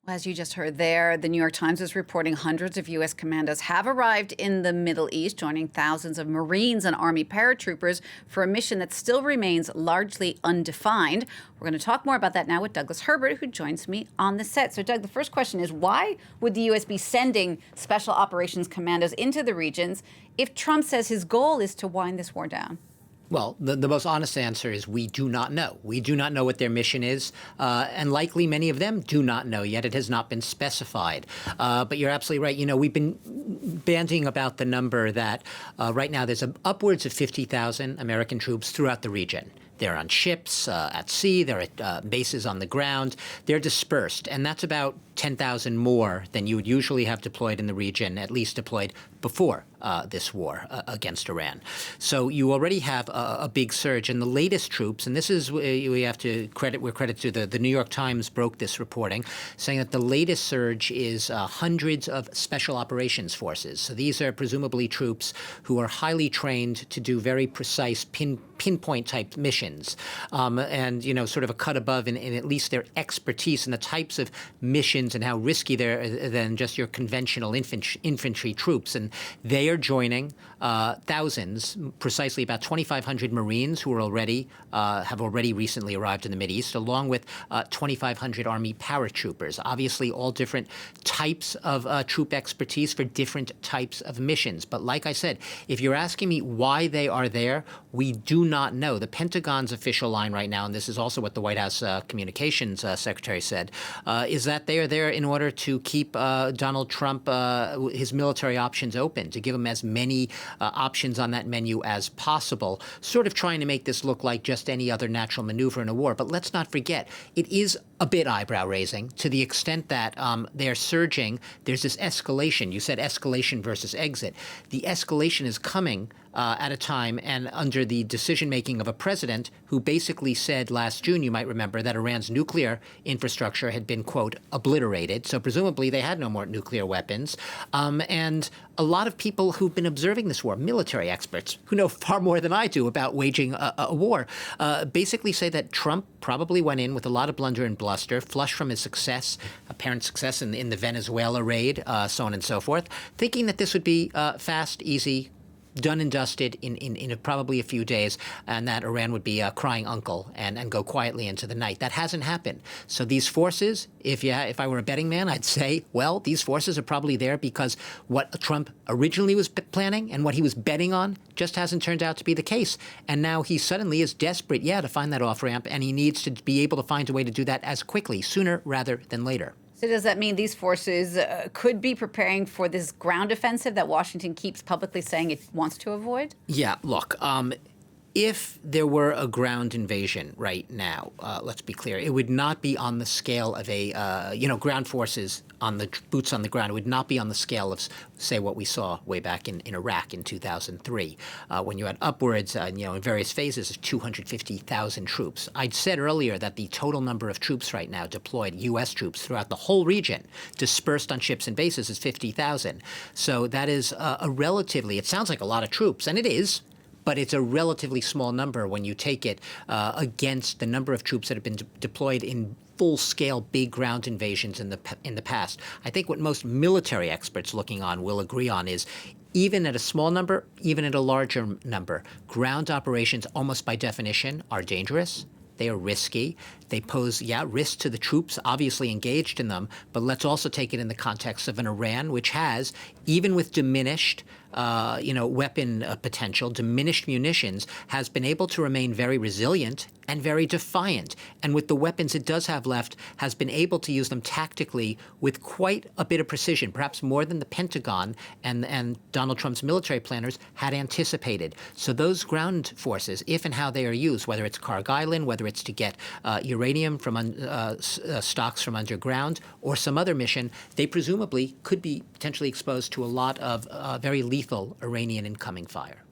As you just heard there, the New York Times is reporting hundreds of U.S. commandos have arrived in the Middle East, joining thousands of Marines and Army paratroopers for a mission that still remains largely undefined. We're going to talk more about that now with Douglas Herbert, who joins me on the set. So, Doug, the first question is, why would the U.S. be sending special operations commandos into the regions if Trump says his goal is to wind this war down? Well, the most honest answer is we do not know. We do not know what their mission is, and likely many of them do not know yet. It has not been specified. But you're absolutely right. You know, we've been bandying about the number that right now there's upwards of 50,000 American troops throughout the region. They're on ships, at sea, they're at bases on the ground. They're dispersed, and that's about 10,000 more than you would usually have deployed in the region, at least deployed before this war against Iran. So you already have a big surge. And the latest troops, and this is, we have to credit to the New York Times broke this reporting, saying that the latest surge is hundreds of special operations forces. So these are presumably troops who are highly trained to do very precise pinpoint type missions, and, you know, sort of a cut above in at least their expertise in the types of missions and how risky they're than just your conventional infantry troops. And they are joining thousands, precisely about 2,500 Marines who are have already recently arrived in the Mideast, along with 2,500 Army paratroopers. Obviously, all different types of troop expertise for different types of missions. But like I said, if you're asking me why they are there, we do not know. The Pentagon's official line right now, and this is also what the White House communications secretary said, is that they are there in order to keep Donald Trump, his military options open, to give him as many options on that menu as possible, sort of trying to make this look like just any other natural maneuver in a war. But let's not forget, it is a bit eyebrow-raising to the extent that they're surging. There's this escalation. You said escalation versus exit. The escalation is coming at a time and under the decision-making of a president who basically said last June, you might remember, that Iran's nuclear infrastructure had been, quote, obliterated. So presumably they had no more nuclear weapons. And a lot of people who've been observing this war, military experts who know far more than I do about waging a war, basically say that Trump probably went in with a lot of blunder and bluster, flushed from his success, apparent success in the Venezuela raid, so on and so forth, thinking that this would be fast, easy, done and dusted in probably a few days, and that Iran would be crying uncle and go quietly into the night. That hasn't happened. So these forces, if I were a betting man, I'd say, well, these forces are probably there because what Trump originally was planning and what he was betting on just hasn't turned out to be the case. And now he suddenly is desperate, to find that off-ramp, and he needs to be able to find a way to do that as quickly, sooner rather than later. So does that mean these forces could be preparing for this ground offensive that Washington keeps publicly saying it wants to avoid? Yeah, look, if there were a ground invasion right now, let's be clear, it would not be on the scale of ground forces on the boots on the ground. It would not be on the scale of, say, what we saw way back in Iraq in 2003, when you had upwards, in various phases of 250,000 troops. I'd said earlier that the total number of troops right now deployed, U.S. troops throughout the whole region, dispersed on ships and bases, is 50,000. So that is a relatively, it sounds like a lot of troops, and it is, but it's a relatively small number when you take it against the number of troops that have been deployed in full-scale big ground invasions in the past. I think what most military experts looking on will agree on is even at a small number, even at a larger number, ground operations almost by definition are dangerous. They are risky. They pose, risk to the troops obviously engaged in them. But let's also take it in the context of an Iran which has, even with diminished, weapon potential, diminished munitions, has been able to remain very resilient and very defiant. And with the weapons it does have left, has been able to use them tactically with quite a bit of precision, perhaps more than the Pentagon and Donald Trump's military planners had anticipated. So those ground forces, if and how they are used, whether it's Kharg Island, whether it's to get uranium from stocks from underground, or some other mission, they presumably could be potentially exposed to a lot of very lethal Iranian incoming fire.